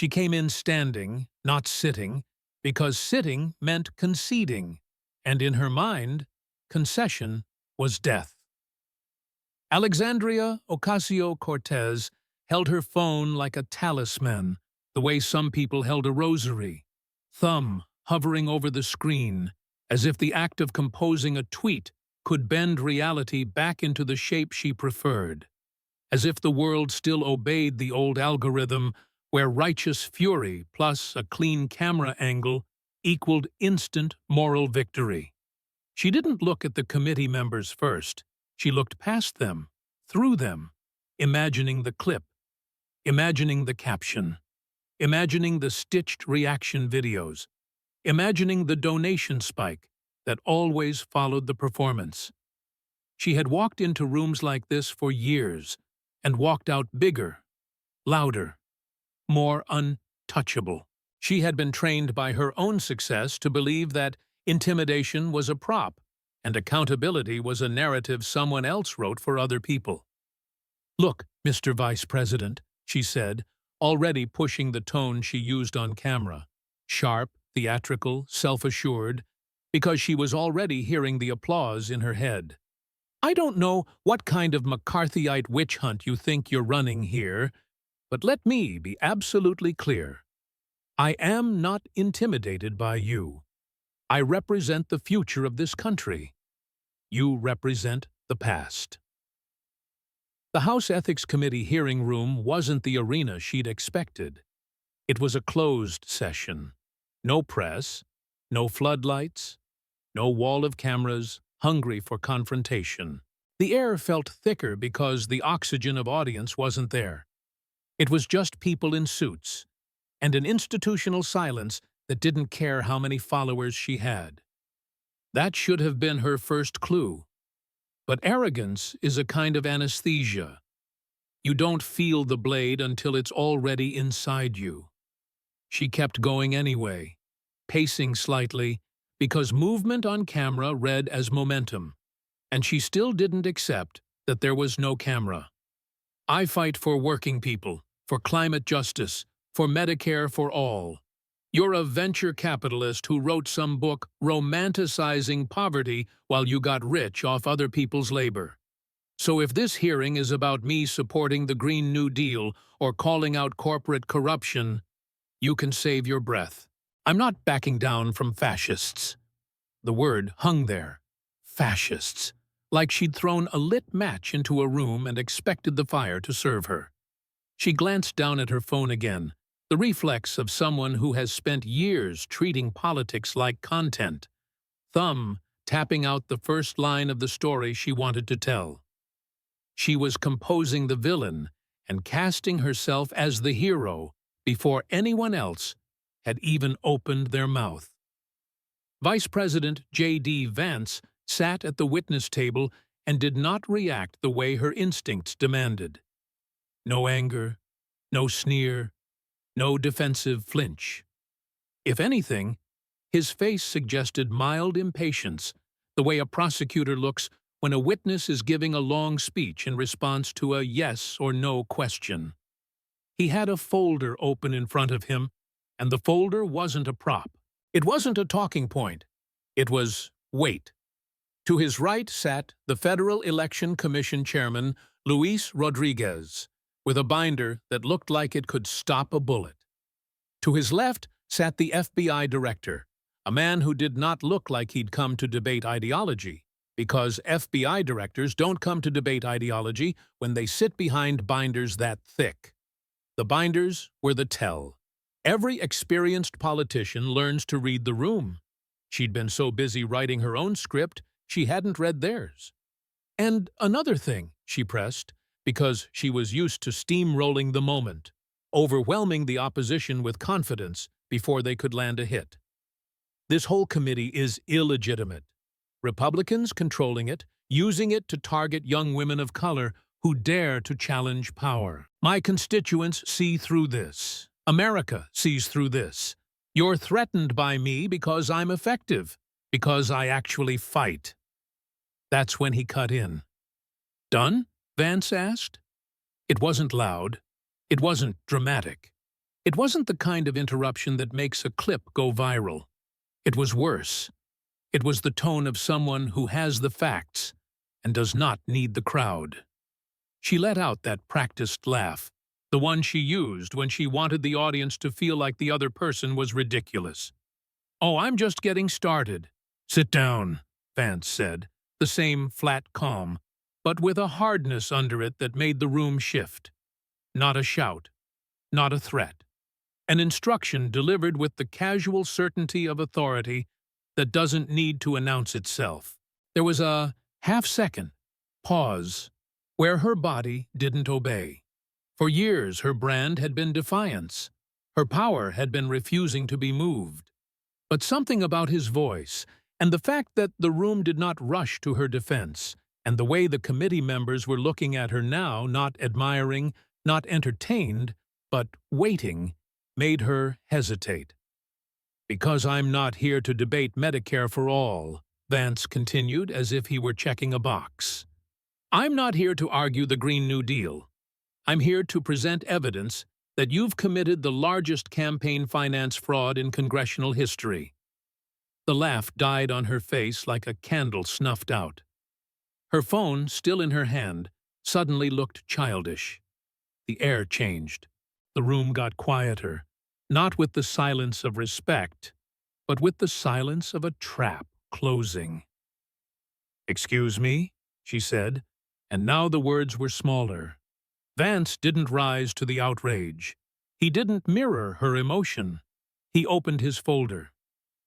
She came in standing, not sitting, because sitting meant conceding, and in her mind, concession was death. Alexandria Ocasio-Cortez held her phone like a talisman, the way some people held a rosary, thumb hovering over the screen, as if the act of composing a tweet could bend reality back into the shape she preferred, as if the world still obeyed the old algorithm where righteous fury plus a clean camera angle equaled instant moral victory. She didn't look at the committee members first. She looked past them, through them, imagining the clip, imagining the caption, imagining the stitched reaction videos, imagining the donation spike that always followed the performance. She had walked into rooms like this for years and walked out bigger, louder, more untouchable. She had been trained by her own success to believe that intimidation was a prop and accountability was a narrative someone else wrote for other people. "Look, Mr. Vice President," she said, already pushing the tone she used on camera, sharp, theatrical, self-assured, because she was already hearing the applause in her head. "I don't know what kind of McCarthyite witch hunt you think you're running here, but let me be absolutely clear. I am not intimidated by you. I represent the future of this country. You represent the past." The House Ethics Committee hearing room wasn't the arena she'd expected. It was a closed session. No press, no floodlights, no wall of cameras, hungry for confrontation. The air felt thicker because the oxygen of audience wasn't there. It was just people in suits, and an institutional silence that didn't care how many followers she had. That should have been her first clue. But arrogance is a kind of anesthesia. You don't feel the blade until it's already inside you. She kept going anyway, pacing slightly, because movement on camera read as momentum, and she still didn't accept that there was no camera. "I fight for working people, for climate justice, for Medicare for all. You're a venture capitalist who wrote some book romanticizing poverty while you got rich off other people's labor. So if this hearing is about me supporting the Green New Deal or calling out corporate corruption, you can save your breath. I'm not backing down from fascists." The word hung there. Fascists. Like she'd thrown a lit match into a room and expected the fire to serve her. She glanced down at her phone again, the reflex of someone who has spent years treating politics like content, thumb tapping out the first line of the story she wanted to tell. She was composing the villain and casting herself as the hero before anyone else had even opened their mouth. Vice President J.D. Vance sat at the witness table and did not react the way her instincts demanded. No anger, no sneer, no defensive flinch. If anything, his face suggested mild impatience, the way a prosecutor looks when a witness is giving a long speech in response to a yes or no question. He had a folder open in front of him, and the folder wasn't a prop. It wasn't a talking point. It was wait. To his right sat the Federal Election Commission Chairman, Luis Rodriguez, with a binder that looked like it could stop a bullet. To his left sat the FBI Director, a man who did not look like he'd come to debate ideology, because FBI directors don't come to debate ideology when they sit behind binders that thick. The binders were the tell. Every experienced politician learns to read the room. She'd been so busy writing her own script, she hadn't read theirs. "And another thing," she pressed, because she was used to steamrolling the moment, overwhelming the opposition with confidence before they could land a hit. "This whole committee is illegitimate. Republicans controlling it, using it to target young women of color who dare to challenge power. My constituents see through this. America sees through this. You're threatened by me because I'm effective, because I actually fight." That's when he cut in. "Done?" Vance asked. It wasn't loud. It wasn't dramatic. It wasn't the kind of interruption that makes a clip go viral. It was worse. It was the tone of someone who has the facts and does not need the crowd. She let out that practiced laugh, the one she used when she wanted the audience to feel like the other person was ridiculous. "Oh, I'm just getting started." "Sit down," Vance said, the same flat calm, but with a hardness under it that made the room shift. Not a shout, not a threat. An instruction delivered with the casual certainty of authority that doesn't need to announce itself. There was a half-second pause where her body didn't obey. For years, her brand had been defiance. Her power had been refusing to be moved. But something about his voice, and the fact that the room did not rush to her defense, and the way the committee members were looking at her now, not admiring, not entertained, but waiting, made her hesitate. "Because I'm not here to debate Medicare for all," Vance continued as if he were checking a box. "I'm not here to argue the Green New Deal. I'm here to present evidence that you've committed the largest campaign finance fraud in congressional history." The laugh died on her face like a candle snuffed out. Her phone, still in her hand, suddenly looked childish. The air changed. The room got quieter, not with the silence of respect, but with the silence of a trap closing. "Excuse me," she said, and now the words were smaller. Vance didn't rise to the outrage. He didn't mirror her emotion. He opened his folder.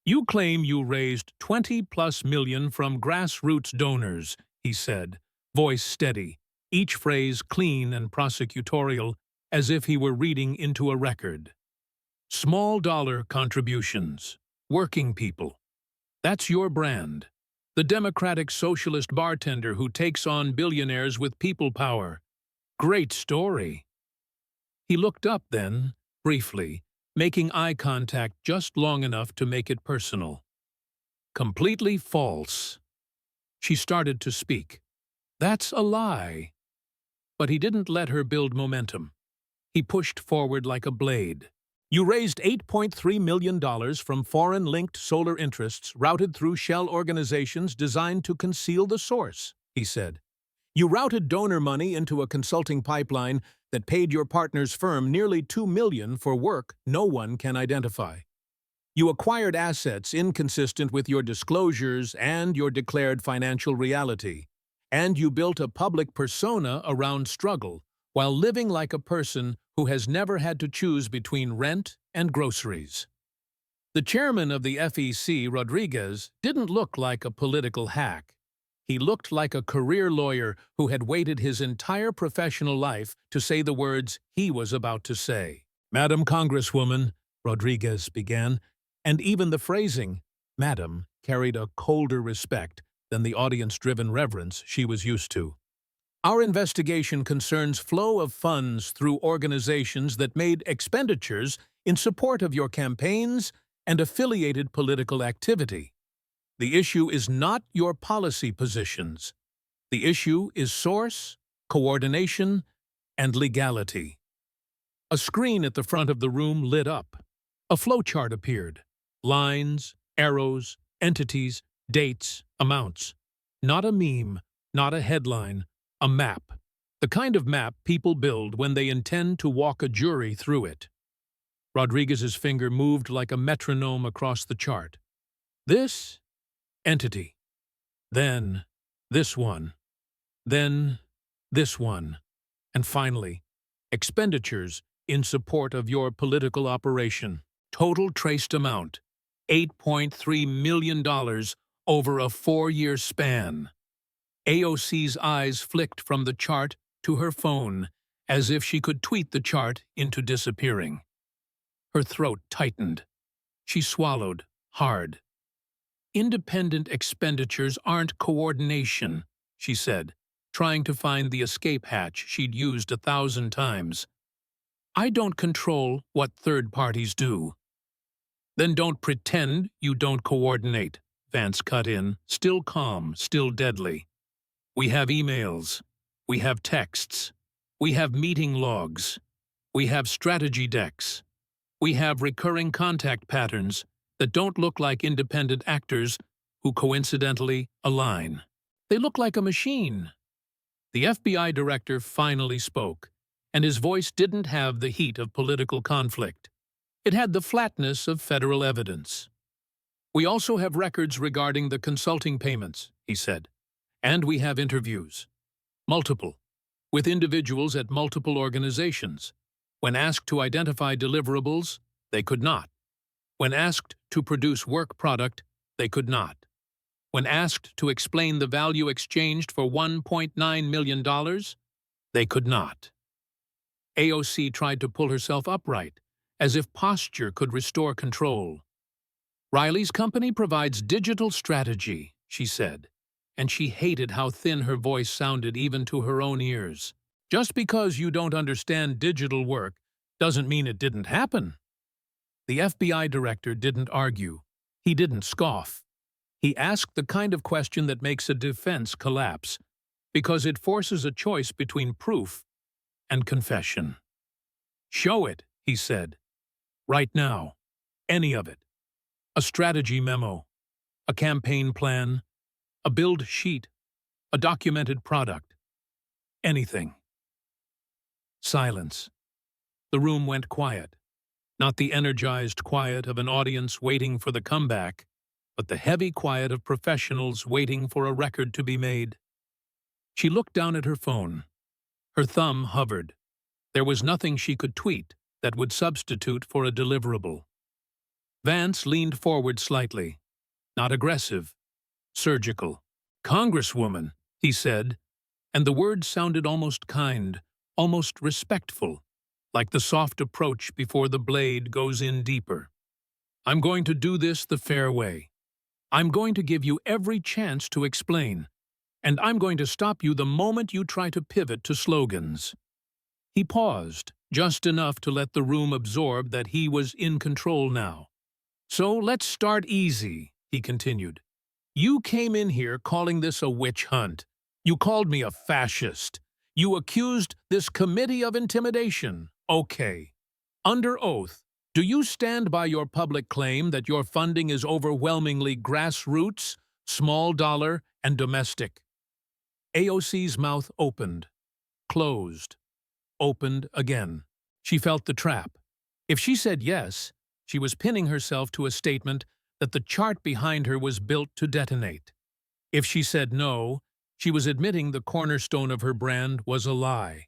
"You claim you raised 20+ million from grassroots donors," he said, voice steady, each phrase clean and prosecutorial, as if he were reading into a record. "Small-dollar contributions. Working people. That's your brand. The democratic socialist bartender who takes on billionaires with people power. Great story." He looked up then, briefly, making eye contact just long enough to make it personal. "Completely false." She started to speak. "That's a lie." But he didn't let her build momentum. He pushed forward like a blade. "You raised $8.3 million from foreign-linked solar interests routed through shell organizations designed to conceal the source," he said. "You routed donor money into a consulting pipeline that paid your partner's firm nearly $2 million for work no one can identify. You acquired assets inconsistent with your disclosures and your declared financial reality. And you built a public persona around struggle, while living like a person who has never had to choose between rent and groceries." The chairman of the FEC, Rodriguez, didn't look like a political hack. He looked like a career lawyer who had waited his entire professional life to say the words he was about to say. "Madam Congresswoman," Rodriguez began, and even the phrasing, "Madam," carried a colder respect than the audience-driven reverence she was used to. "Our investigation concerns flow of funds through organizations that made expenditures in support of your campaigns and affiliated political activity. The issue is not your policy positions. The issue is source, coordination, and legality." A screen at the front of the room lit up. A flowchart appeared. Lines, arrows, entities, dates, amounts. Not a meme, not a headline. A map. The kind of map people build when they intend to walk a jury through it. Rodriguez's finger moved like a metronome across the chart. This entity. Then this one. Then this one. And finally, expenditures in support of your political operation. Total traced amount, $8.3 million over a 4-year span. AOC's eyes flicked from the chart to her phone, as if she could tweet the chart into disappearing. Her throat tightened. She swallowed, hard. "Independent expenditures aren't coordination," she said, trying to find the escape hatch she'd used 1,000 times. "I don't control what third parties do." "Then don't pretend you don't coordinate," Vance cut in, still calm, still deadly. "We have emails. We have texts. We have meeting logs. We have strategy decks. We have recurring contact patterns that don't look like independent actors who coincidentally align. They look like a machine. The FBI director finally spoke, and his voice didn't have the heat of political conflict. It had the flatness of federal evidence. We also have records regarding the consulting payments, he said. And we have interviews. Multiple. With individuals at multiple organizations. When asked to identify deliverables, they could not. When asked to produce work product, they could not. When asked to explain the value exchanged for $1.9 million, they could not. AOC tried to pull herself upright, as if posture could restore control. Riley's company provides digital strategy, she said, and she hated how thin her voice sounded even to her own ears. Just because you don't understand digital work doesn't mean it didn't happen. The FBI director didn't argue. He didn't scoff. He asked the kind of question that makes a defense collapse, because it forces a choice between proof and confession. Show it, he said. Right now. Any of it. A strategy memo, a campaign plan, a build sheet, a documented product. Anything. Silence. The room went quiet. Not the energized quiet of an audience waiting for the comeback, but the heavy quiet of professionals waiting for a record to be made. She looked down at her phone. Her thumb hovered. There was nothing she could tweet that would substitute for a deliverable. Vance leaned forward slightly. Not aggressive. Surgical. "Congresswoman," he said, and the words sounded almost kind, almost respectful, like the soft approach before the blade goes in deeper. "I'm going to do this the fair way. I'm going to give you every chance to explain, and I'm going to stop you the moment you try to pivot to slogans." He paused, just enough to let the room absorb that he was in control now. "So let's start easy," he continued. "You came in here calling this a witch hunt. You called me a fascist. You accused this committee of intimidation. Okay. Under oath, do you stand by your public claim that your funding is overwhelmingly grassroots, small dollar, and domestic?" AOC's mouth opened, closed, opened again. She felt the trap. If she said yes, she was pinning herself to a statement that the chart behind her was built to detonate. If she said no, she was admitting the cornerstone of her brand was a lie.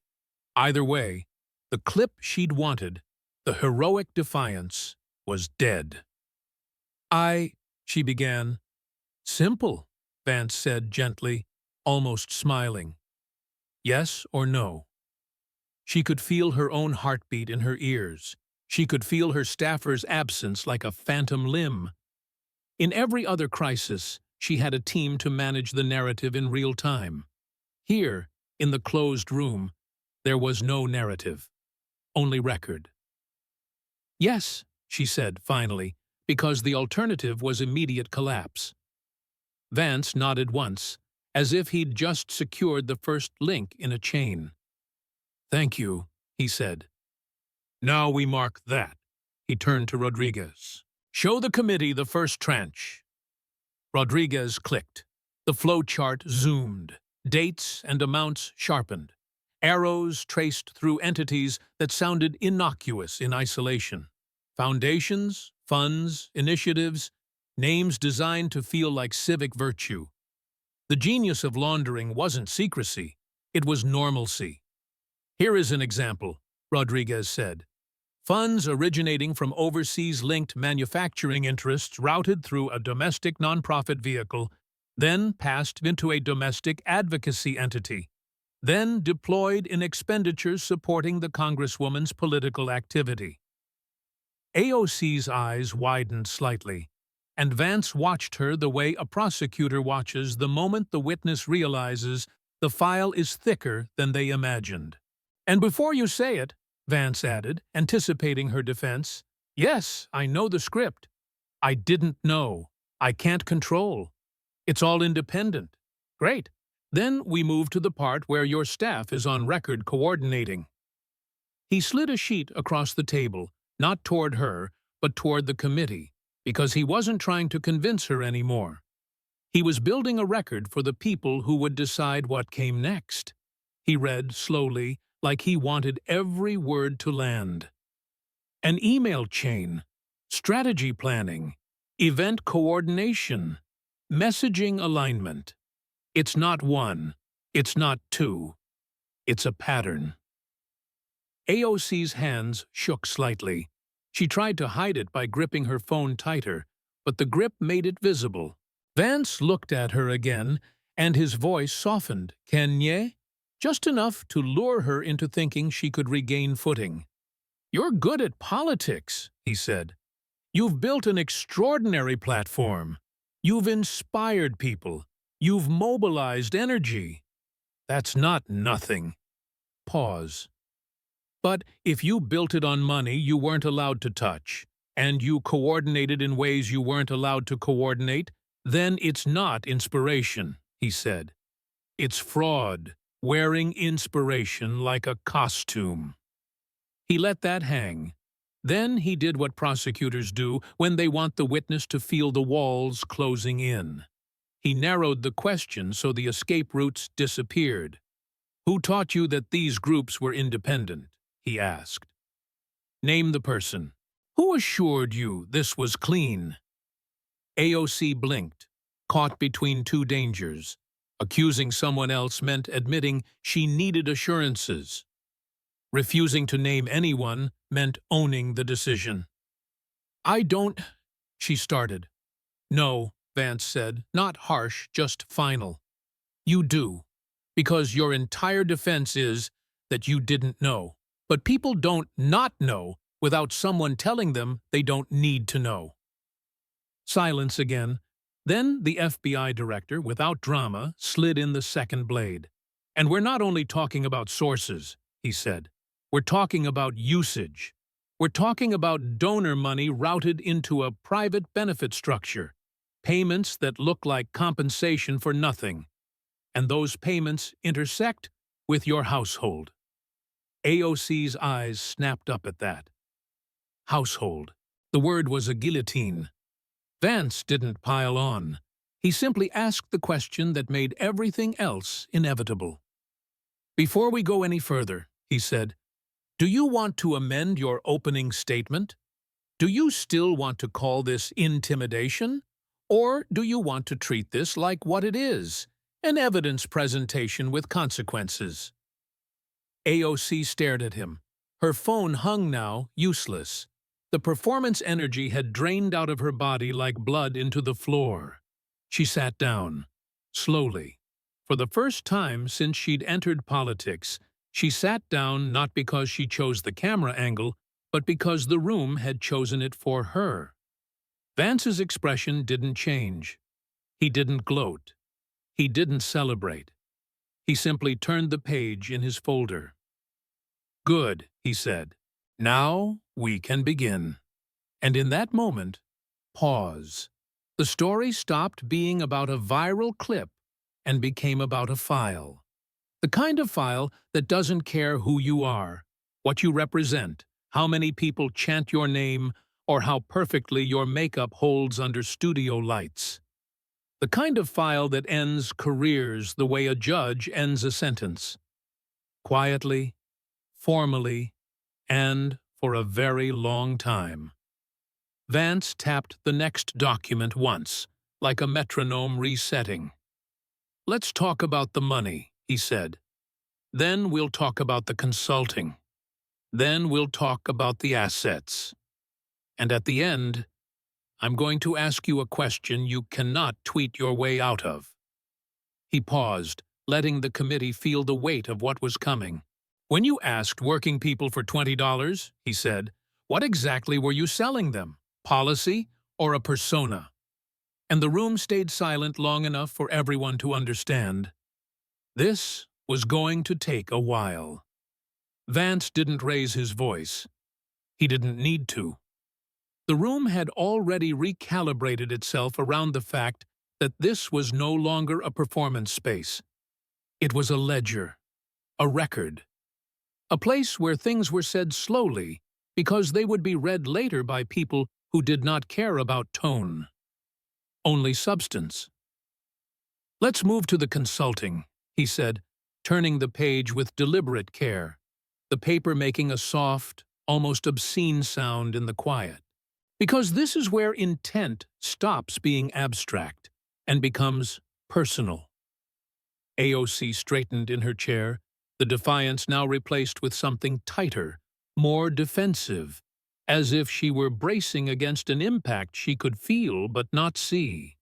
Either way, the clip she'd wanted, the heroic defiance, was dead. She began. "Simple," Vance said gently, almost smiling. "Yes or no?" She could feel her own heartbeat in her ears. She could feel her staffer's absence like a phantom limb. In every other crisis, she had a team to manage the narrative in real time. Here, in the closed room, there was no narrative, only record. "Yes," she said finally, because the alternative was immediate collapse. Vance nodded once, as if he'd just secured the first link in a chain. "Thank you," he said. "Now we mark that." He turned to Rodriguez. "Show the committee the first tranche." Rodriguez clicked. The flow chart zoomed. Dates and amounts sharpened. Arrows traced through entities that sounded innocuous in isolation. Foundations, funds, initiatives, names designed to feel like civic virtue. The genius of laundering wasn't secrecy, it was normalcy. "Here is an example," Rodriguez said. "Funds originating from overseas-linked manufacturing interests routed through a domestic nonprofit vehicle, then passed into a domestic advocacy entity, then deployed in expenditures supporting the Congresswoman's political activity." AOC's eyes widened slightly, and Vance watched her the way a prosecutor watches the moment the witness realizes the file is thicker than they imagined. "And before you say it," Vance added, anticipating her defense, "yes, I know the script. I didn't know. I can't control. It's all independent. Great. Then we move to the part where your staff is on record coordinating." He slid a sheet across the table, not toward her, but toward the committee, because he wasn't trying to convince her anymore. He was building a record for the people who would decide what came next. He read slowly, like he wanted every word to land. An email chain, strategy planning, event coordination, messaging alignment. It's not one, it's not two, it's a pattern. AOC's hands shook slightly. She tried to hide it by gripping her phone tighter, but the grip made it visible. Vance looked at her again, and his voice softened. Kenya? Just enough to lure her into thinking she could regain footing. You're good at politics, he said. You've built an extraordinary platform. You've inspired people. You've mobilized energy. That's not nothing. Pause. But if you built it on money you weren't allowed to touch, and you coordinated in ways you weren't allowed to coordinate, then it's not inspiration, he said. It's fraud, wearing inspiration like a costume. He let that hang. Then he did what prosecutors do when they want the witness to feel the walls closing in. He narrowed the question so the escape routes disappeared. Who taught you that these groups were independent? He asked. Name the person. Who assured you this was clean? AOC blinked, caught between two dangers. Accusing someone else meant admitting she needed assurances. Refusing to name anyone meant owning the decision. I don't, she started. No, Vance said, not harsh, just final. You do, because your entire defense is that you didn't know. But people don't not know without someone telling them they don't need to know. Silence again. Then the FBI director, without drama, slid in the second blade. And we're not only talking about sources, he said. We're talking about usage. We're talking about donor money routed into a private benefit structure, payments that look like compensation for nothing. And those payments intersect with your household. AOC's eyes snapped up at that. Household. The word was a guillotine. Vance didn't pile on. He simply asked the question that made everything else inevitable. Before we go any further, he said, do you want to amend your opening statement? Do you still want to call this intimidation? Or do you want to treat this like what it is, an evidence presentation with consequences? AOC stared at him. Her phone hung now, useless. The performance energy had drained out of her body like blood into the floor. She sat down, slowly. For the first time since she'd entered politics, she sat down not because she chose the camera angle, but because the room had chosen it for her. Vance's expression didn't change. He didn't gloat. He didn't celebrate. He simply turned the page in his folder. Good, he said. Now we can begin. And in that moment, pause. The story stopped being about a viral clip and became about a file. The kind of file that doesn't care who you are, what you represent, how many people chant your name, or how perfectly your makeup holds under studio lights. The kind of file that ends careers the way a judge ends a sentence. Quietly, formally, and for a very long time. Vance tapped the next document once, like a metronome resetting. Let's talk about the money, he said. Then we'll talk about the consulting. Then we'll talk about the assets. And at the end, I'm going to ask you a question you cannot tweet your way out of. He paused, letting the committee feel the weight of what was coming. When you asked working people for $20, he said, what exactly were you selling them? Policy or a persona? And the room stayed silent long enough for everyone to understand. This was going to take a while. Vance didn't raise his voice. He didn't need to. The room had already recalibrated itself around the fact that this was no longer a performance space. It was a ledger, a record, a place where things were said slowly, because they would be read later by people who did not care about tone, only substance. "Let's move to the consulting," he said, turning the page with deliberate care, the paper making a soft, almost obscene sound in the quiet. "Because this is where intent stops being abstract and becomes personal." AOC straightened in her chair, the defiance now replaced with something tighter, more defensive, as if she were bracing against an impact she could feel but not see.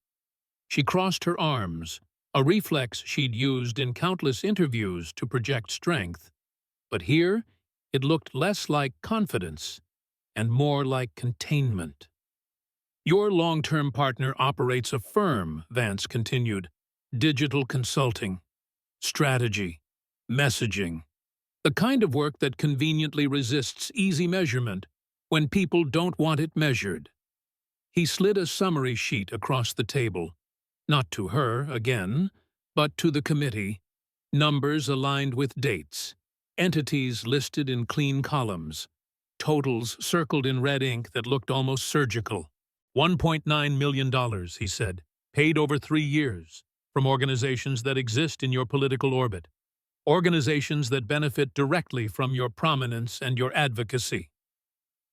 She crossed her arms, a reflex she'd used in countless interviews to project strength. But here, it looked less like confidence and more like containment. "Your long-term partner operates a firm," Vance continued, "digital consulting, strategy, messaging, the kind of work that conveniently resists easy measurement when people don't want it measured." He slid a summary sheet across the table, not to her, again, but to the committee, numbers aligned with dates, entities listed in clean columns, totals circled in red ink that looked almost surgical. $1.9 million, he said, paid over 3 years, from organizations that exist in your political orbit, organizations that benefit directly from your prominence and your advocacy.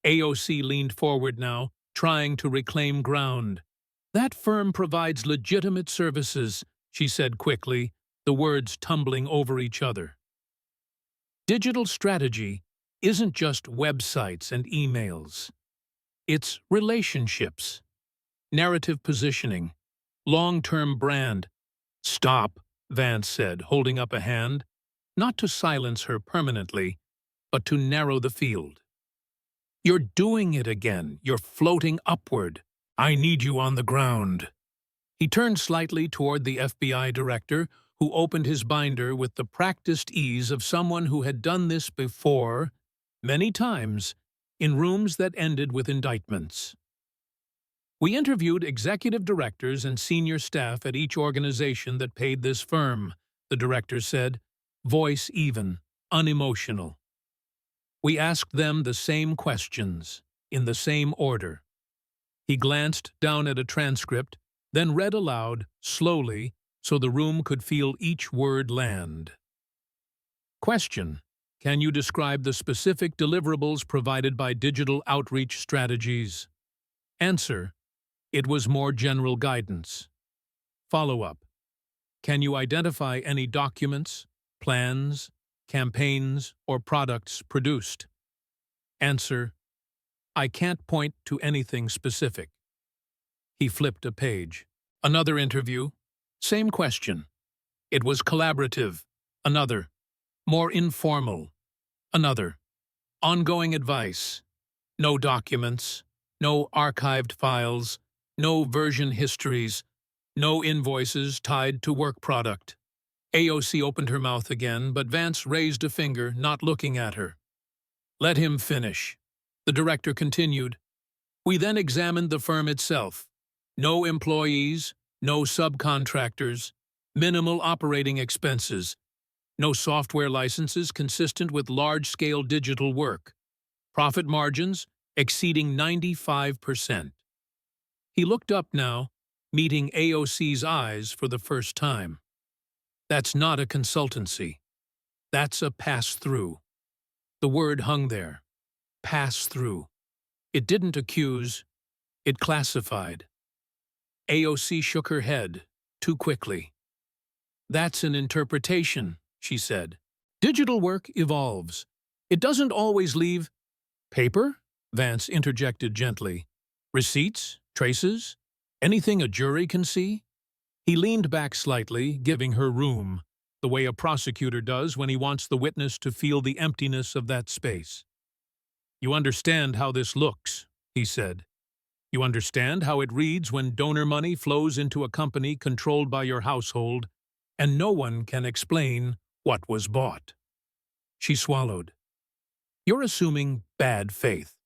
AOC leaned forward now, trying to reclaim ground. "That firm provides legitimate services," she said quickly, the words tumbling over each other. "Digital strategy isn't just websites and emails. It's relationships, narrative positioning, long-term brand." "Stop," Vance said, holding up a hand, not to silence her permanently, but to narrow the field. "You're doing it again. You're floating upward. I need you on the ground." He turned slightly toward the FBI director, who opened his binder with the practiced ease of someone who had done this before, many times, in rooms that ended with indictments. "We interviewed executive directors and senior staff at each organization that paid this firm," the director said, voice even, unemotional. "We asked them the same questions, in the same order." He glanced down at a transcript, then read aloud, slowly, so the room could feel each word land. "Question: Can you describe the specific deliverables provided by digital outreach strategies?" Answer: It was more general guidance. Follow-up: Can you identify any documents, plans, campaigns, or products produced? Answer: I can't point to anything specific. He flipped a page. Another interview. Same question. It was collaborative. Another. More informal. Another. Ongoing advice. No documents. No archived files. No version histories. No invoices tied to work product. AOC opened her mouth again, but Vance raised a finger, not looking at her. "Let him finish." The director continued. "We then examined the firm itself. No employees, no subcontractors, minimal operating expenses, no software licenses consistent with large-scale digital work, profit margins exceeding 95%. He looked up now, meeting AOC's eyes for the first time. "That's not a consultancy. That's a pass-through." The word hung there. Pass-through. It didn't accuse, it classified. AOC shook her head, too quickly. "That's an interpretation," she said. "Digital work evolves. It doesn't always leave—" "Paper?" Vance interjected gently. "Receipts? Traces? Anything a jury can see?" He leaned back slightly, giving her room, the way a prosecutor does when he wants the witness to feel the emptiness of that space. "You understand how this looks," he said. "You understand how it reads when donor money flows into a company controlled by your household, and no one can explain what was bought." She swallowed. "You're assuming bad faith."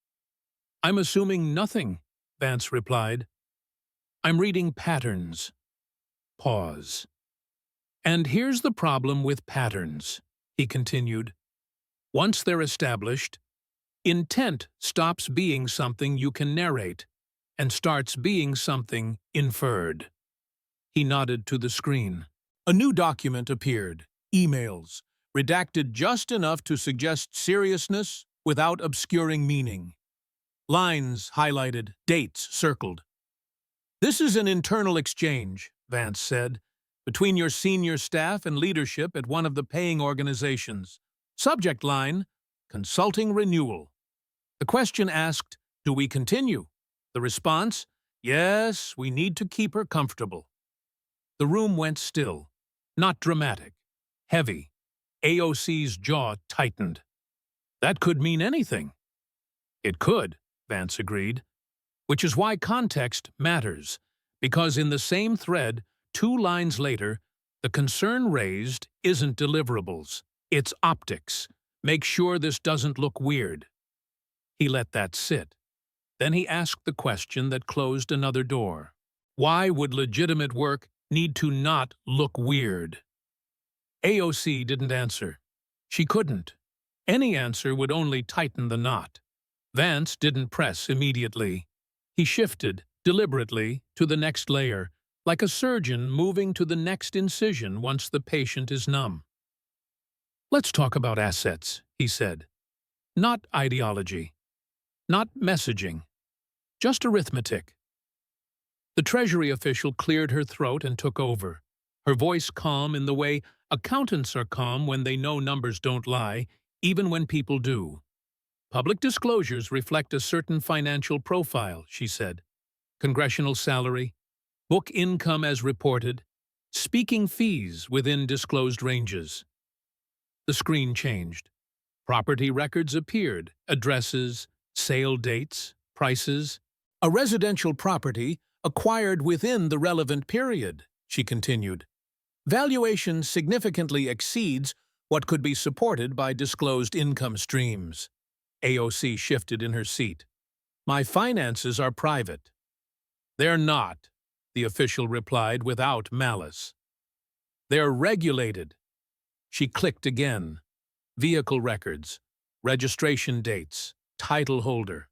"I'm assuming nothing," Vance replied. "I'm reading patterns." Pause. "And here's the problem with patterns," he continued. "Once they're established, Intent stops being something you can narrate and starts being something inferred. He nodded to the screen. A new document appeared. Emails, redacted just enough to suggest seriousness without obscuring meaning. Lines highlighted, dates circled. "This is an internal exchange," Vance said, "between your senior staff and leadership at one of the paying organizations. Subject line, consulting renewal." The question asked, "Do we continue?" The response, "Yes, we need to keep her comfortable." The room went still, not dramatic, heavy. AOC's jaw tightened. That could mean anything. It could, Vance agreed, which is why context matters, because in the same thread, 2 lines later, the concern raised isn't deliverables, it's optics. Make sure this doesn't look weird. He let that sit. Then he asked the question that closed another door. Why would legitimate work need to not look weird? AOC didn't answer. She couldn't. Any answer would only tighten the knot. Vance didn't press immediately. He shifted, deliberately, to the next layer, like a surgeon moving to the next incision once the patient is numb. "Let's talk about assets," he said. "Not ideology. Not messaging. Just arithmetic." The Treasury official cleared her throat and took over, her voice calm in the way accountants are calm when they know numbers don't lie, even when people do. "Public disclosures reflect a certain financial profile," she said. "Congressional salary, book income as reported, speaking fees within disclosed ranges." The screen changed. Property records appeared, addresses, sale dates, prices. "A residential property acquired within the relevant period," she continued. "Valuation significantly exceeds what could be supported by disclosed income streams." AOC shifted in her seat. "My finances are private." "They're not," the official replied without malice. "They're regulated." She clicked again. Vehicle records, registration dates, title holder.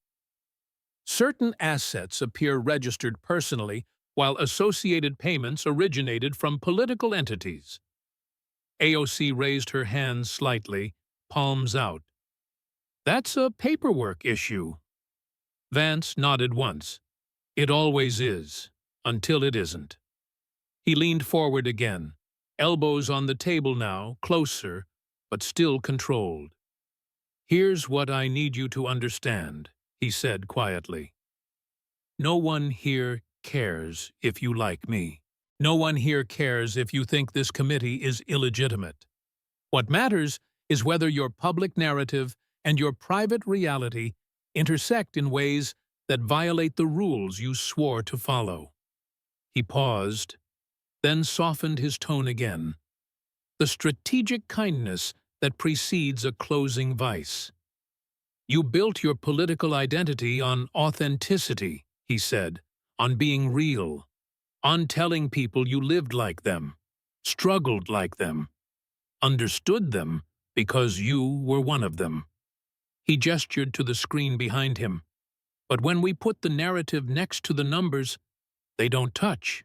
Certain assets appear registered personally, while associated payments originated from political entities. AOC raised her hands slightly, palms out. "That's a paperwork issue." Vance nodded once. "It always is, until it isn't." He leaned forward again, elbows on the table now, closer, but still controlled. "Here's what I need you to understand," he said quietly. "No one here cares if you like me. No one here cares if you think this committee is illegitimate. What matters is whether your public narrative and your private reality intersect in ways that violate the rules you swore to follow." He paused, then softened his tone again. The strategic kindness that precedes a closing vice. "You built your political identity on authenticity," he said, "on being real, on telling people you lived like them, struggled like them, understood them because you were one of them." He gestured to the screen behind him. "But when we put the narrative next to the numbers, they don't touch.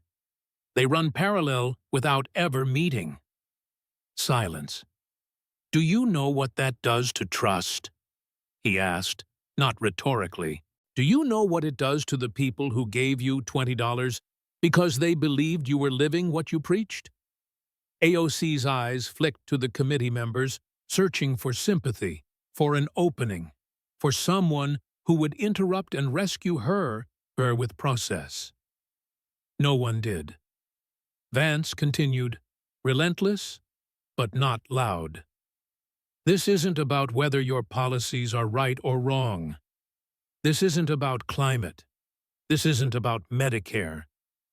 They run parallel without ever meeting." Silence. "Do you know what that does to trust?" he asked, not rhetorically. "Do you know what it does to the people who gave you $20 because they believed you were living what you preached?" AOC's eyes flicked to the committee members, searching for sympathy, for an opening, for someone who would interrupt and rescue her with process. No one did. Vance continued, relentless, but not loud. "This isn't about whether your policies are right or wrong. This isn't about climate. This isn't about Medicare.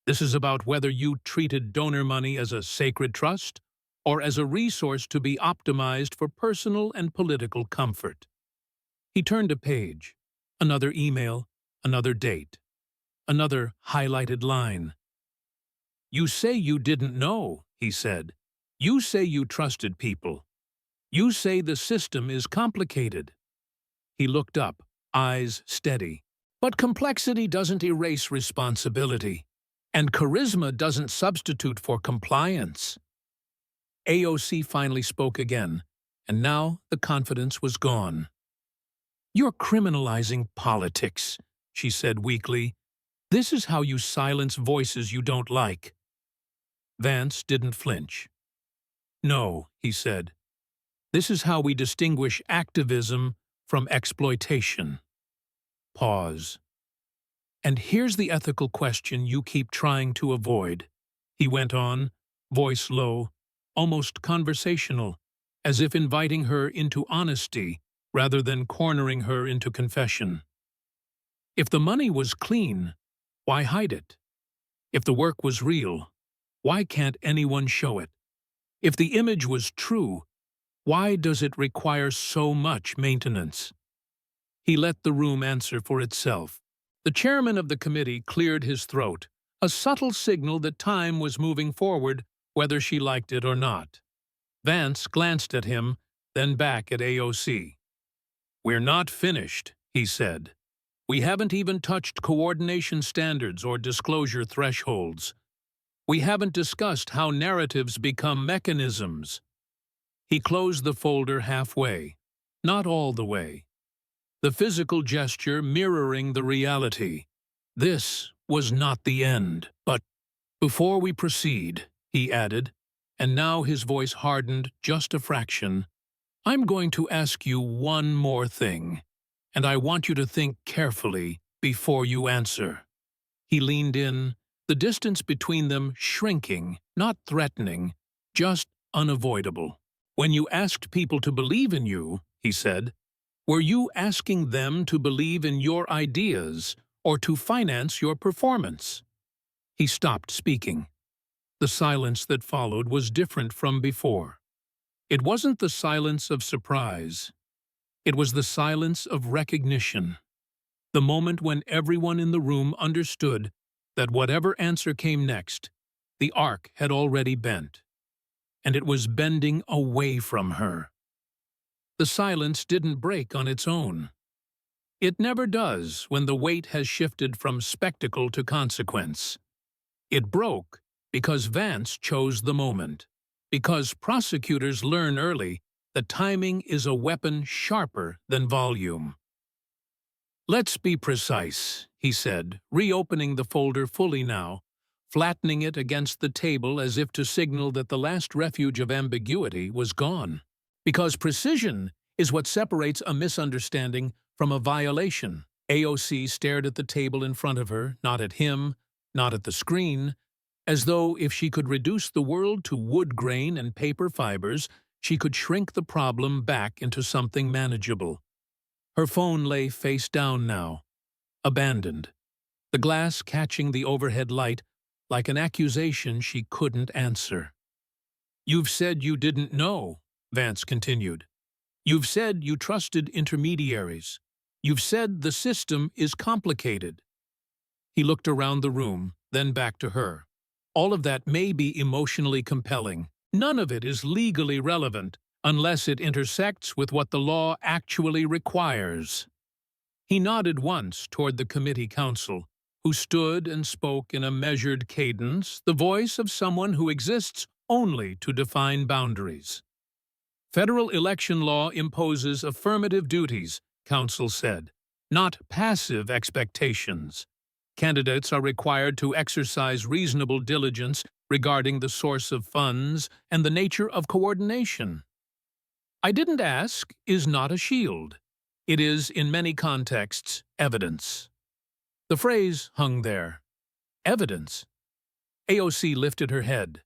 This is about whether you treated donor money as a sacred trust or as a resource to be optimized for personal and political comfort." He turned a page. Another email, another date, another highlighted line. "You say you didn't know," he said. "You say you trusted people. You say the system is complicated. He looked up, eyes steady. But complexity doesn't erase responsibility, and charisma doesn't substitute for compliance. AOC finally spoke again, and now the confidence was gone. "You're criminalizing politics," she said weakly. "This is how you silence voices you don't like." Vance didn't flinch. "No," he said. "This is how we distinguish activism from exploitation." Pause. "And here's the ethical question you keep trying to avoid," he went on, voice low, almost conversational, as if inviting her into honesty rather than cornering her into confession. "If the money was clean, why hide it? If the work was real, why can't anyone show it? If the image was true, why does it require so much maintenance?" He let the room answer for itself. The chairman of the committee cleared his throat, a subtle signal that time was moving forward, whether she liked it or not. Vance glanced at him, then back at AOC. "We're not finished," he said. "We haven't even touched coordination standards or disclosure thresholds. We haven't discussed how narratives become mechanisms." He closed the folder halfway, not all the way. The physical gesture mirroring the reality. This was not the end, but before we proceed, he added, and now his voice hardened just a fraction, "I'm going to ask you one more thing, and I want you to think carefully before you answer." He leaned in, the distance between them shrinking, not threatening, just unavoidable. "When you asked people to believe in you," he said, "were you asking them to believe in your ideas or to finance your performance?" He stopped speaking. The silence that followed was different from before. It wasn't the silence of surprise. It was the silence of recognition. The moment when everyone in the room understood that whatever answer came next, the arc had already bent, and it was bending away from her. The silence didn't break on its own. It never does when the weight has shifted from spectacle to consequence. It broke because Vance chose the moment, because prosecutors learn early that timing is a weapon sharper than volume. "Let's be precise," he said, reopening the folder fully now, flattening it against the table as if to signal that the last refuge of ambiguity was gone. "Because precision is what separates a misunderstanding from a violation." AOC stared at the table in front of her, not at him, not at the screen, as though if she could reduce the world to wood grain and paper fibers, she could shrink the problem back into something manageable. Her phone lay face down now, abandoned, the glass catching the overhead light like an accusation she couldn't answer. "You've said you didn't know," Vance continued. "You've said you trusted intermediaries. You've said the system is complicated." He looked around the room, then back to her. "All of that may be emotionally compelling. None of it is legally relevant unless it intersects with what the law actually requires." He nodded once toward the committee counsel, who stood and spoke in a measured cadence, the voice of someone who exists only to define boundaries. "Federal election law imposes affirmative duties," counsel said, "not passive expectations. Candidates are required to exercise reasonable diligence regarding the source of funds and the nature of coordination. 'I didn't ask' is not a shield. It is, in many contexts, evidence." The phrase hung there. Evidence. AOC lifted her head.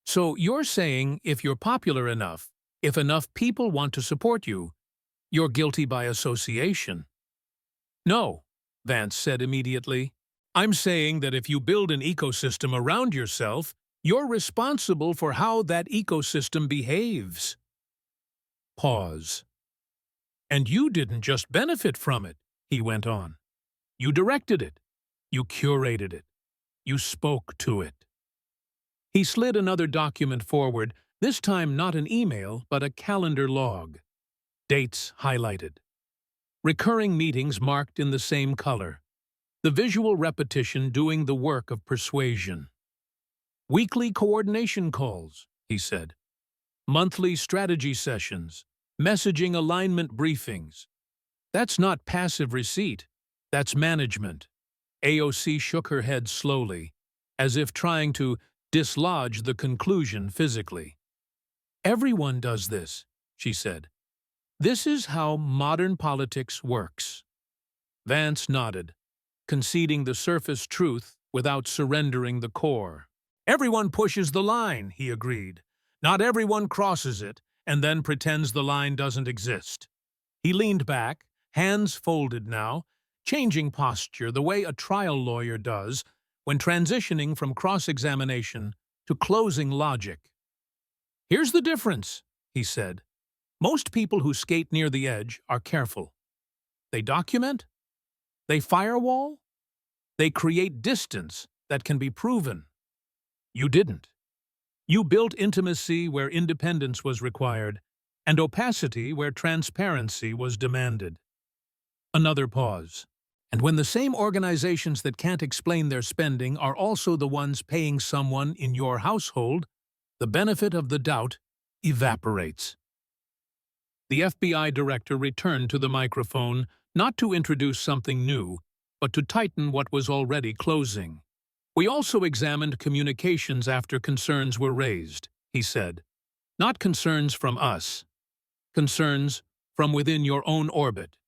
"So you're saying if you're popular enough, if enough people want to support you, you're guilty by association?" "No," Vance said immediately. "I'm saying that if you build an ecosystem around yourself, you're responsible for how that ecosystem behaves." Pause. "And you didn't just benefit from it," he went on. "You directed it. You curated it. You spoke to it." He slid another document forward, this time not an email, but a calendar log. Dates highlighted. Recurring meetings marked in the same color. The visual repetition doing the work of persuasion. Weekly coordination calls, he said. Monthly strategy sessions. Messaging alignment briefings. That's not passive receipt. That's management. AOC shook her head slowly, as if trying to dislodge the conclusion physically. Everyone does this, she said. This is how modern politics works. Vance nodded, conceding the surface truth without surrendering the core. Everyone pushes the line, he agreed. Not everyone crosses it and then pretends the line doesn't exist. He leaned back, hands folded now, changing posture the way a trial lawyer does when transitioning from cross-examination to closing logic. Here's the difference, he said. Most people who skate near the edge are careful. They document. They firewall. They create distance that can be proven. You didn't. You built intimacy where independence was required, and opacity where transparency was demanded. Another pause. And when the same organizations that can't explain their spending are also the ones paying someone in your household, the benefit of the doubt evaporates. The FBI director returned to the microphone, not to introduce something new, but to tighten what was already closing. We also examined communications after concerns were raised, he said. Not concerns from us. Concerns from within your own orbit.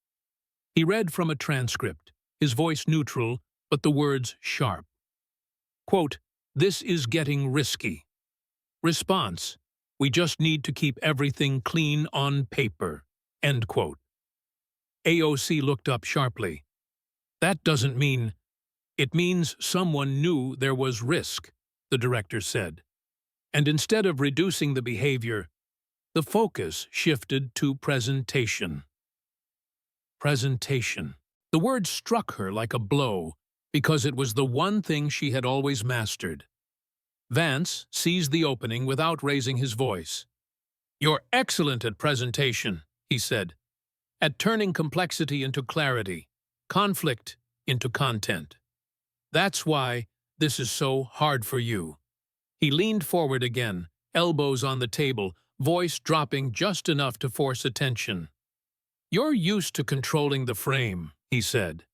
He read from a transcript, his voice neutral, but the words sharp. Quote, "This is getting risky." Response, "We just need to keep everything clean on paper." End quote. AOC looked up sharply. That doesn't mean... It means someone knew there was risk, the director said. And instead of reducing the behavior, the focus shifted to presentation. Presentation. The word struck her like a blow because it was the one thing she had always mastered. Vance seized the opening without raising his voice. "You're excellent at presentation," he said, "at turning complexity into clarity, conflict into content. That's why this is so hard for you." He leaned forward again, elbows on the table, voice dropping just enough to force attention. "You're used to controlling the frame," he said.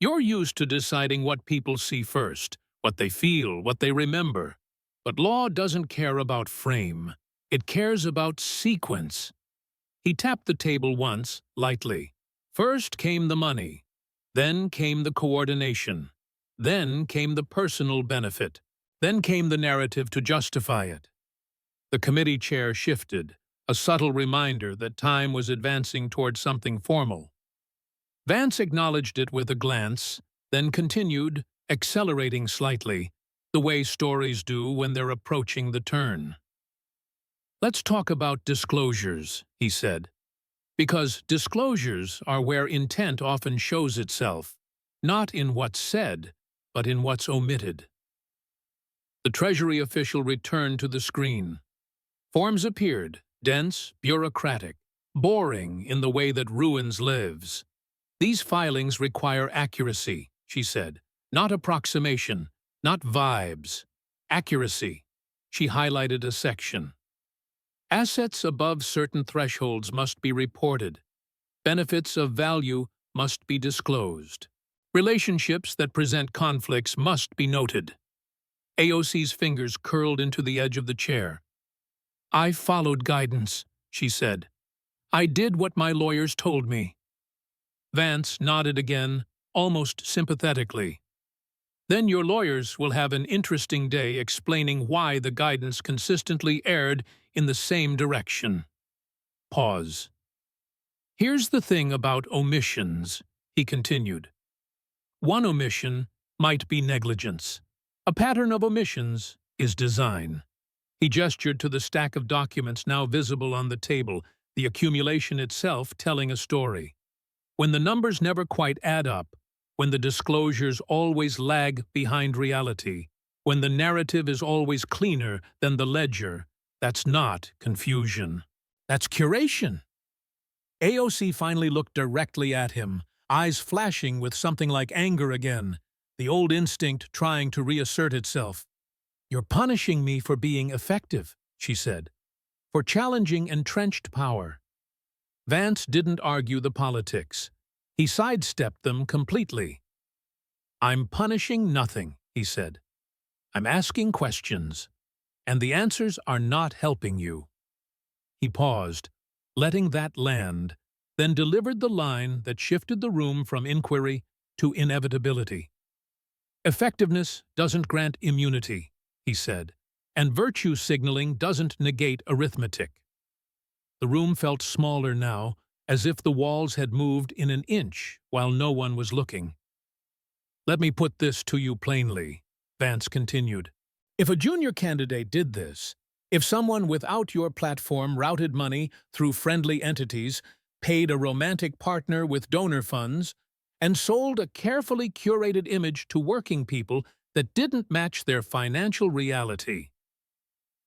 "You're used to deciding what people see first, what they feel, what they remember. But law doesn't care about frame. It cares about sequence." He tapped the table once, lightly. First came the money. Then came the coordination. Then came the personal benefit. Then came the narrative to justify it. The committee chair shifted, a subtle reminder that time was advancing toward something formal. Vance acknowledged it with a glance, then continued, accelerating slightly, the way stories do when they're approaching the turn. "Let's talk about disclosures," he said. "Because disclosures are where intent often shows itself, not in what's said, but in what's omitted." The Treasury official returned to the screen. Forms appeared, dense, bureaucratic, boring in the way that ruins lives. "These filings require accuracy," she said, "not approximation, not vibes. Accuracy." She highlighted a section. "Assets above certain thresholds must be reported. Benefits of value must be disclosed. Relationships that present conflicts must be noted." AOC's fingers curled into the edge of the chair. "I followed guidance," she said. "I did what my lawyers told me." Vance nodded again, almost sympathetically. "Then your lawyers will have an interesting day explaining why the guidance consistently erred in the same direction." Pause. "Here's the thing about omissions," he continued. "One omission might be negligence. A pattern of omissions is design." He gestured to the stack of documents now visible on the table, the accumulation itself telling a story. When the numbers never quite add up, when the disclosures always lag behind reality, when the narrative is always cleaner than the ledger, that's not confusion. That's curation. AOC finally looked directly at him, eyes flashing with something like anger again, the old instinct trying to reassert itself. "You're punishing me for being effective," she said, "for challenging entrenched power." Vance didn't argue the politics. He sidestepped them completely. "I'm punishing nothing," he said. "I'm asking questions, and the answers are not helping you." He paused, letting that land, then delivered the line that shifted the room from inquiry to inevitability. "Effectiveness doesn't grant immunity," he said, "and virtue signaling doesn't negate arithmetic." The room felt smaller now, as if the walls had moved in an inch while no one was looking. "Let me put this to you plainly," Vance continued. "If a junior candidate did this, if someone without your platform routed money through friendly entities, paid a romantic partner with donor funds, and sold a carefully curated image to working people that didn't match their financial reality,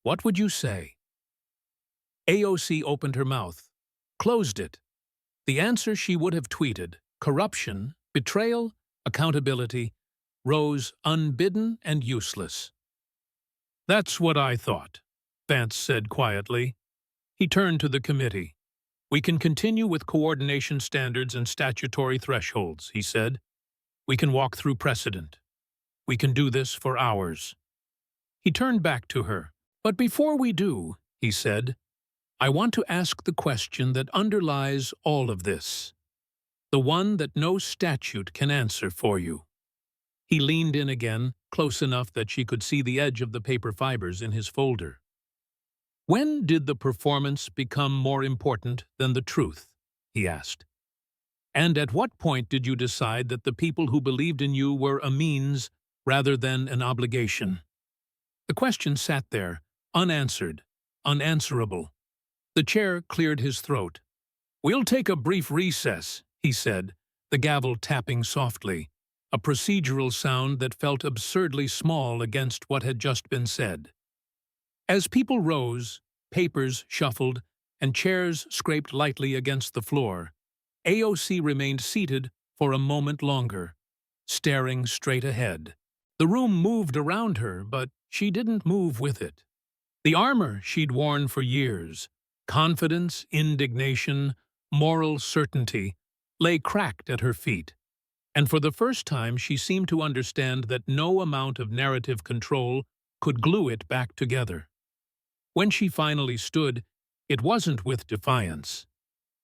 what would you say?" AOC opened her mouth, closed it. The answer she would have tweeted, corruption, betrayal, accountability, rose unbidden and useless. "That's what I thought," Vance said quietly. He turned to the committee. "We can continue with coordination standards and statutory thresholds," he said. "We can walk through precedent. We can do this for hours." He turned back to her. "But before we do," he said, "I want to ask the question that underlies all of this, the one that no statute can answer for you." He leaned in again, close enough that she could see the edge of the paper fibers in his folder. "When did the performance become more important than the truth?" he asked. "And at what point did you decide that the people who believed in you were a means rather than an obligation?" The question sat there, unanswered, unanswerable. The chair cleared his throat. "We'll take a brief recess," he said, the gavel tapping softly, a procedural sound that felt absurdly small against what had just been said. As people rose, papers shuffled, and chairs scraped lightly against the floor, AOC remained seated for a moment longer, staring straight ahead. The room moved around her, but she didn't move with it. The armor she'd worn for years, confidence, indignation, moral certainty, lay cracked at her feet, and for the first time she seemed to understand that no amount of narrative control could glue it back together. When she finally stood, it wasn't with defiance.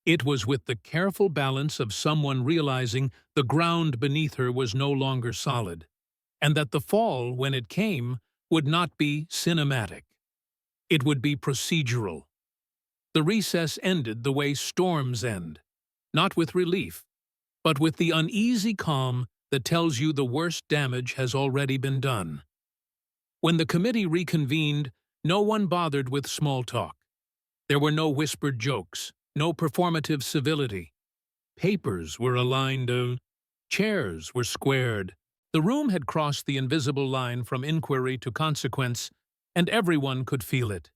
It was with the careful balance of someone realizing the ground beneath her was no longer solid, and that the fall, when it came, would not be cinematic. It would be procedural. The recess ended the way storms end, not with relief, but with the uneasy calm that tells you the worst damage has already been done. When the committee reconvened, no one bothered with small talk. There were no whispered jokes, no performative civility. Papers were aligned, chairs were squared. The room had crossed the invisible line from inquiry to consequence, and everyone could feel it.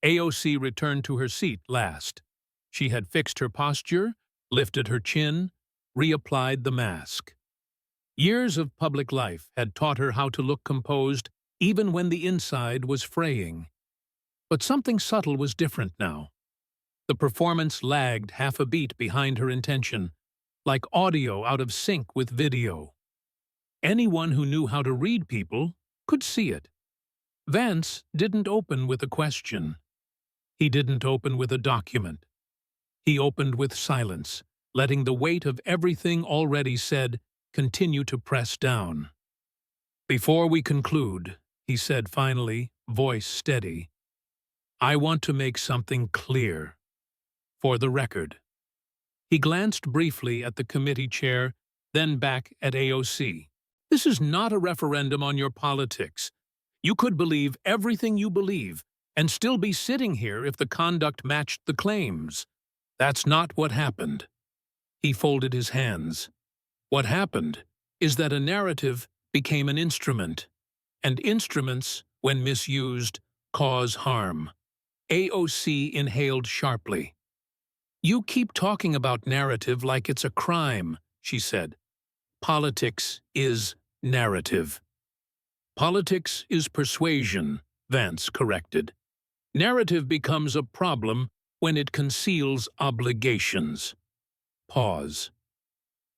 AOC returned to her seat last. She had fixed her posture, lifted her chin, reapplied the mask. Years of public life had taught her how to look composed even when the inside was fraying. But something subtle was different now. The performance lagged half a beat behind her intention, like audio out of sync with video. Anyone who knew how to read people could see it. Vance didn't open with a question. He didn't open with a document. He opened with silence, letting the weight of everything already said continue to press down. "Before we conclude," he said finally, voice steady, "I want to make something clear. For the record." He glanced briefly at the committee chair, then back at AOC. "This is not a referendum on your politics. You could believe everything you believe and still be sitting here if the conduct matched the claims. That's not what happened." He folded his hands. "What happened is that a narrative became an instrument, and instruments, when misused, cause harm." AOC inhaled sharply. "You keep talking about narrative like it's a crime," she said. "Politics is narrative." "Politics is persuasion," Vance corrected. "Narrative becomes a problem when it conceals obligations." Pause.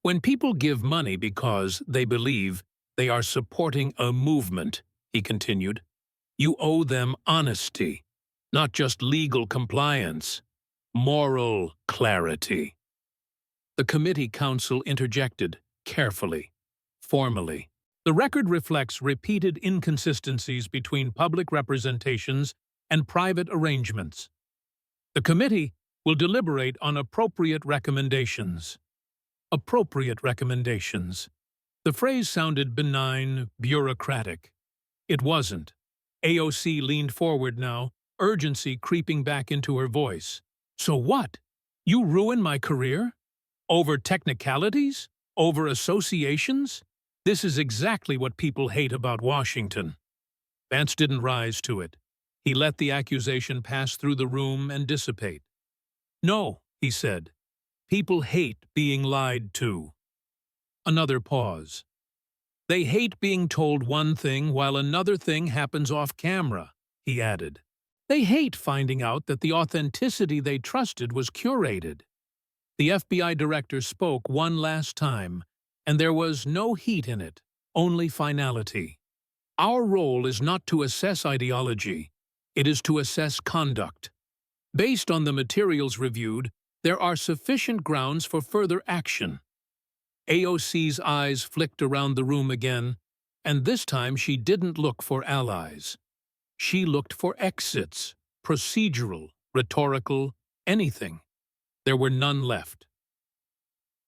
"When people give money because they believe they are supporting a movement," he continued, "you owe them honesty, not just legal compliance, moral clarity." The committee counsel interjected, carefully, formally. "The record reflects repeated inconsistencies between public representations and private arrangements. The committee will deliberate on appropriate recommendations." Appropriate recommendations. The phrase sounded benign, bureaucratic. It wasn't. AOC leaned forward now, urgency creeping back into her voice. "So what? You ruin my career? Over technicalities? Over associations? This is exactly what people hate about Washington." Vance didn't rise to it. He let the accusation pass through the room and dissipate. "No," he said. "People hate being lied to." Another pause. "They hate being told one thing while another thing happens off camera," he added. "They hate finding out that the authenticity they trusted was curated." The FBI director spoke one last time, and there was no heat in it, only finality. "Our role is not to assess ideology, it is to assess conduct. Based on the materials reviewed, there are sufficient grounds for further action." AOC's eyes flicked around the room again, and this time she didn't look for allies. She looked for exits, procedural, rhetorical, anything. There were none left.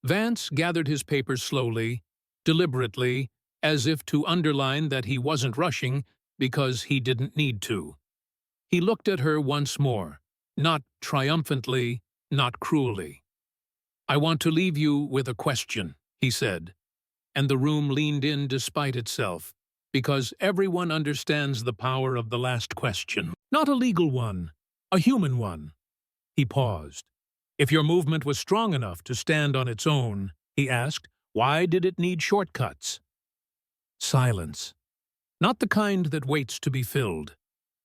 Vance gathered his papers slowly, deliberately, as if to underline that he wasn't rushing because he didn't need to. He looked at her once more, not triumphantly, not cruelly. "I want to leave you with a question," he said, and the room leaned in despite itself, because everyone understands the power of the last question. Not a legal one, a human one. He paused. "If your movement was strong enough to stand on its own," he asked, "why did it need shortcuts?" Silence. Not the kind that waits to be filled,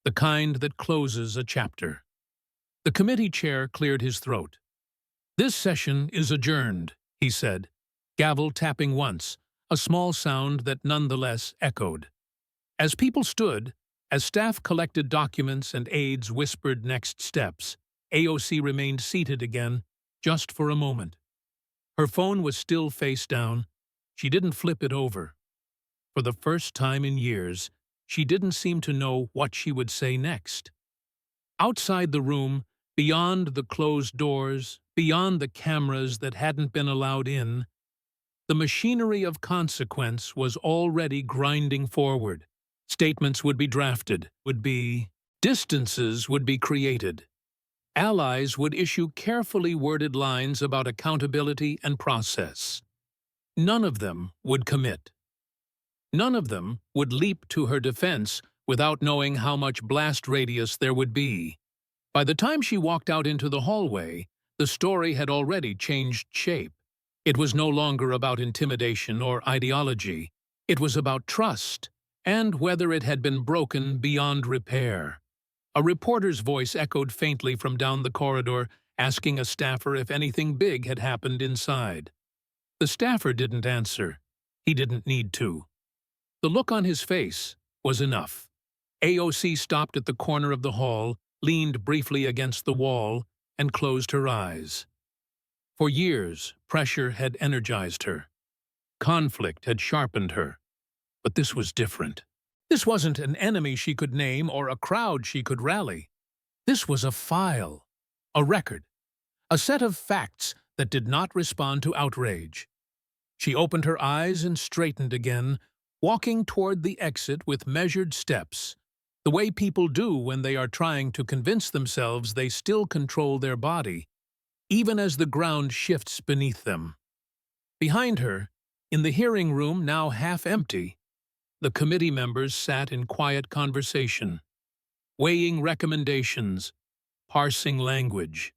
the kind that closes a chapter. The committee chair cleared his throat. "This session is adjourned," he said, gavel tapping once, a small sound that nonetheless echoed. As people stood, as staff collected documents and aides whispered next steps, AOC remained seated again, just for a moment. Her phone was still face down. She didn't flip it over. For the first time in years, she didn't seem to know what she would say next. Outside the room, beyond the closed doors, beyond the cameras that hadn't been allowed in, the machinery of consequence was already grinding forward. Statements would be drafted, distances would be created. Allies would issue carefully worded lines about accountability and process. None of them would commit. None of them would leap to her defense without knowing how much blast radius there would be. By the time she walked out into the hallway, the story had already changed shape. It was no longer about intimidation or ideology. It was about trust, and whether it had been broken beyond repair. A reporter's voice echoed faintly from down the corridor, asking a staffer if anything big had happened inside. The staffer didn't answer. He didn't need to. The look on his face was enough. AOC stopped at the corner of the hall, leaned briefly against the wall, and closed her eyes. For years, pressure had energized her. Conflict had sharpened her. But this was different. This wasn't an enemy she could name or a crowd she could rally. This was a file, a record, a set of facts that did not respond to outrage. She opened her eyes and straightened again, walking toward the exit with measured steps, the way people do when they are trying to convince themselves they still control their body, even as the ground shifts beneath them. Behind her, in the hearing room now half empty, the committee members sat in quiet conversation, weighing recommendations, parsing language.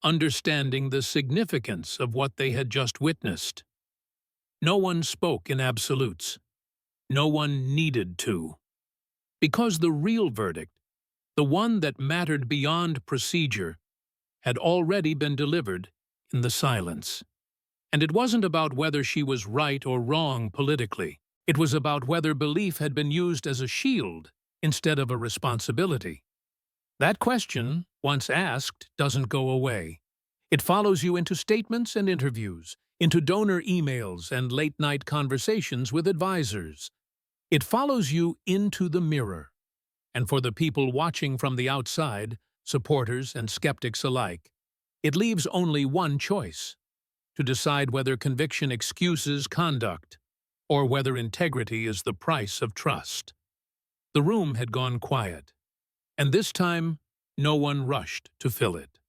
understanding the significance of what they had just witnessed. No one spoke in absolutes. No one needed to. Because the real verdict, the one that mattered beyond procedure, had already been delivered in the silence. And it wasn't about whether she was right or wrong politically. It was about whether belief had been used as a shield instead of a responsibility. That question, once asked, doesn't go away. It follows you into statements and interviews, into donor emails and late-night conversations with advisors. It follows you into the mirror. And for the people watching from the outside, supporters and skeptics alike, it leaves only one choice: to decide whether conviction excuses conduct, or whether integrity is the price of trust. The room had gone quiet, and this time no one rushed to fill it.